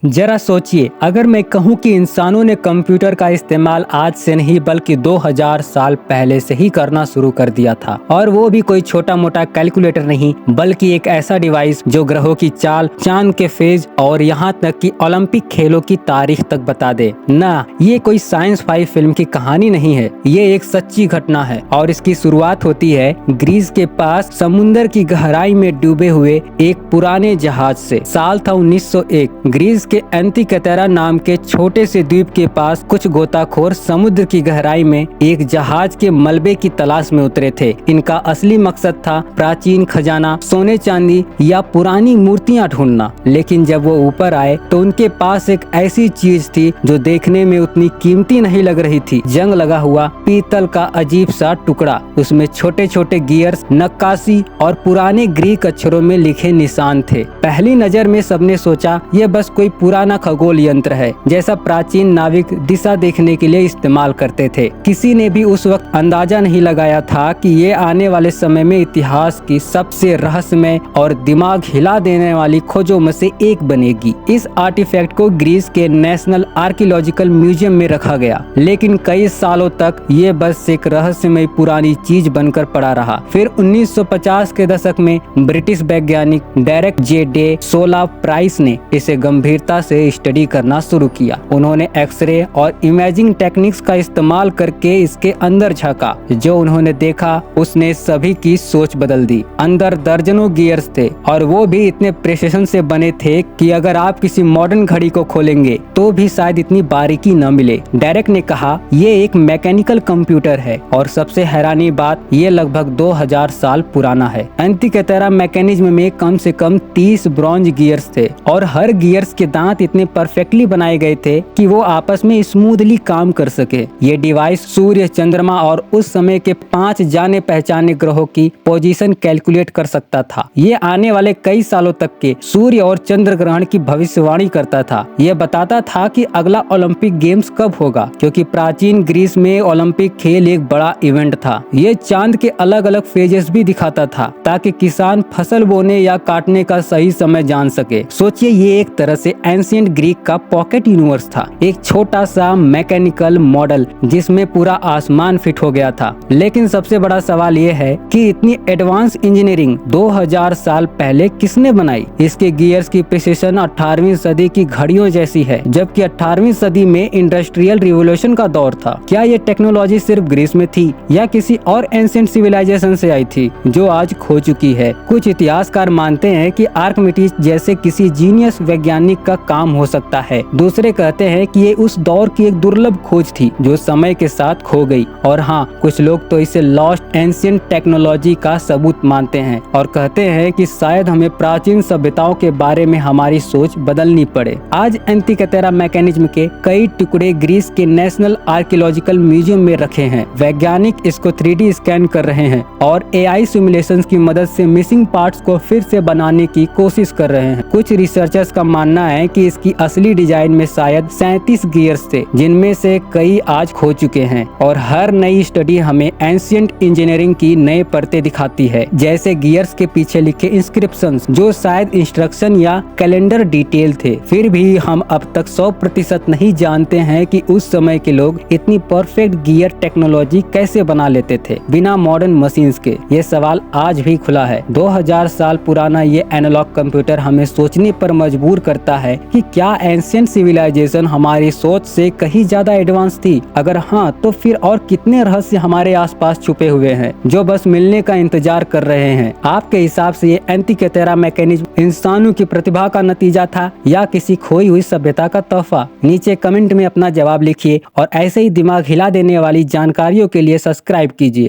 जरा सोचिए, अगर मैं कहूं कि इंसानों ने कंप्यूटर का इस्तेमाल आज से नहीं बल्कि 2000 साल पहले से ही करना शुरू कर दिया था, और वो भी कोई छोटा मोटा कैलकुलेटर नहीं बल्कि एक ऐसा डिवाइस जो ग्रहों की चाल, चांद के फेज और यहाँ तक कि ओलंपिक खेलों की तारीख तक बता दे ना। ये कोई साइंस फाई फिल्म की कहानी नहीं है, ये एक सच्ची घटना है। और इसकी शुरुआत होती है ग्रीस के पास समुन्दर की गहराई में डूबे हुए एक पुराने जहाज से। साल था 1901। ग्रीस के एंतिकतरा नाम के छोटे से द्वीप के पास कुछ गोताखोर समुद्र की गहराई में एक जहाज के मलबे की तलाश में उतरे थे। इनका असली मकसद था प्राचीन खजाना, सोने चांदी या पुरानी मूर्तियां ढूंढना। लेकिन जब वो ऊपर आए तो उनके पास एक ऐसी चीज थी जो देखने में उतनी कीमती नहीं लग रही थी। जंग लगा हुआ पीतल का अजीब सा टुकड़ा, उसमें छोटे छोटे गियर्स, नक्काशी और पुराने ग्रीक अक्षरों में लिखे निशान थे। पहली नजर में सबने सोचा ये बस कोई पुराना खगोल यंत्र है, जैसा प्राचीन नाविक दिशा देखने के लिए इस्तेमाल करते थे। किसी ने भी उस वक्त अंदाजा नहीं लगाया था कि ये आने वाले समय में इतिहास की सबसे रहस्यमय और दिमाग हिला देने वाली खोजों में से एक बनेगी। इस आर्टिफैक्ट को ग्रीस के नेशनल आर्कियोलॉजिकल म्यूजियम में रखा गया, लेकिन कई सालों तक ये बस एक रहस्यमय पुरानी चीज बनकर पड़ा रहा। फिर 1950 के दशक में ब्रिटिश वैज्ञानिक डेरेक जे डे सोला प्राइस ने इसे गंभीरता से स्टडी करना शुरू किया। उन्होंने एक्सरे और इमेजिंग टेक्निक्स का इस्तेमाल करके इसके अंदर झांका। जो उन्होंने देखा उसने सभी की सोच बदल दी। अंदर दर्जनों गियर्स थे और वो भी इतने प्रिसिशन से बने थे कि अगर आप किसी मॉडर्न घड़ी को खोलेंगे तो भी शायद इतनी बारीकी न मिले। डेरेक ने कहा ये एक मैकेनिकल कंप्यूटर है और सबसे हैरानी बात ये लगभग 2000 साल पुराना है। एंतिकतरा मैकेनिज्म में कम से कम 30 ब्रॉन्ज गियर्स थे और हर गियर्स के दांत इतने परफेक्टली बनाए गए थे कि वो आपस में स्मूथली काम कर सके। ये डिवाइस सूर्य, चंद्रमा और उस समय के 5 जाने पहचाने ग्रहों की पोजीशन कैलकुलेट कर सकता था। ये आने वाले कई सालों तक के सूर्य और चंद्र ग्रहण की भविष्यवाणी करता था। ये बताता था कि अगला ओलंपिक गेम्स कब होगा, क्योंकि प्राचीन ग्रीस में ओलंपिक खेल एक बड़ा इवेंट था। ये चांद के अलग अलग फेजेस भी दिखाता था ताकि किसान फसल बोने या काटने का सही समय जान सके। सोचिए ये एक तरह से एंशिएंट ग्रीक का पॉकेट यूनिवर्स था, एक छोटा सा मैकेनिकल मॉडल जिसमें पूरा आसमान फिट हो गया था। लेकिन सबसे बड़ा सवाल ये है कि इतनी एडवांस इंजीनियरिंग 2000 साल पहले किसने बनाई। इसके गियर्स की प्रिसिशन 18वीं सदी की घड़ियों जैसी है, जबकि 18वीं सदी में इंडस्ट्रियल रिवॉल्यूशन का दौर था। क्या ये टेक्नोलॉजी सिर्फ ग्रीस में थी या किसी और एंशिएंट सिविलाइजेशन से आई थी जो आज खो चुकी है। कुछ इतिहासकार मानते हैं कि आर्किमिडीज जैसे किसी जीनियस वैज्ञानिक का काम हो सकता है। दूसरे कहते हैं कि ये उस दौर की एक दुर्लभ खोज थी जो समय के साथ खो गई। और हाँ, कुछ लोग तो इसे लॉस्ट एंशिएंट टेक्नोलॉजी का सबूत मानते हैं और कहते हैं कि शायद हमें प्राचीन सभ्यताओं के बारे में हमारी सोच बदलनी पड़े। आज एंतिकतरा मैकेनिज्म के कई टुकड़े ग्रीस के नेशनल आर्कियोलॉजिकल म्यूजियम में रखे हैं। वैज्ञानिक इसको 3D स्कैन कर रहे हैं और AI सिमुलेशंस की मदद से मिसिंग पार्ट्स को फिर से बनाने की कोशिश कर रहे हैं। कुछ रिसर्चर्स का मानना है कि इसकी असली डिजाइन में शायद 37 गियर्स थे, जिनमें से कई आज खो चुके हैं। और हर नई स्टडी हमें एंशिएंट इंजीनियरिंग की नए परतें दिखाती है, जैसे गियर्स के पीछे लिखे इंस्क्रिप्शंस जो शायद इंस्ट्रक्शन या कैलेंडर डिटेल थे। फिर भी हम अब तक 100% नहीं जानते हैं कि उस समय के लोग इतनी परफेक्ट गियर टेक्नोलॉजी कैसे बना लेते थे बिना मॉडर्न मशीन्स के। ये सवाल आज भी खुला है। 2000 साल पुराना ये एनालॉग कंप्यूटर हमें सोचने पर मजबूर करता है कि क्या एंशिएंट सिविलाइजेशन हमारी सोच से कहीं ज्यादा एडवांस थी। अगर हाँ, तो फिर और कितने रहस्य हमारे आसपास छुपे हुए हैं जो बस मिलने का इंतजार कर रहे हैं। आपके हिसाब से ये एंतिकतरा मैकेनिज्म इंसानों की प्रतिभा का नतीजा था या किसी खोई हुई सभ्यता का तोहफा? नीचे कमेंट में अपना जवाब लिखिए और ऐसे ही दिमाग हिला देने वाली जानकारियों के लिए सब्सक्राइब कीजिए।